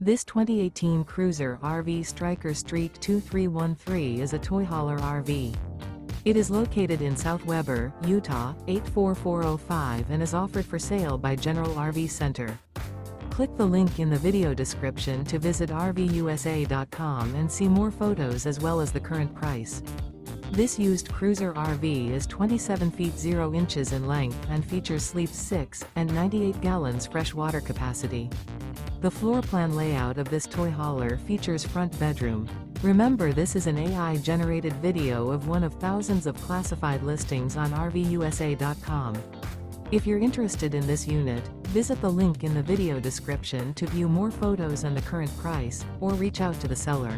This 2018 Cruiser RV Stryker ST-2313 is a toy hauler RV. It is located in South Weber, Utah, 84405 and is offered for sale by General RV Center. Click the link in the video description to visit RVUSA.com and see more photos as well as the current price. This used Cruiser RV is 27 feet 0 inches in length and features sleeps 6 and 98 gallons fresh water capacity. The floor plan layout of this toy hauler features front bedroom. Remember, this is an AI-generated video of one of thousands of classified listings on RVUSA.com. If you're interested in this unit, visit the link in the video description to view more photos and the current price, or reach out to the seller.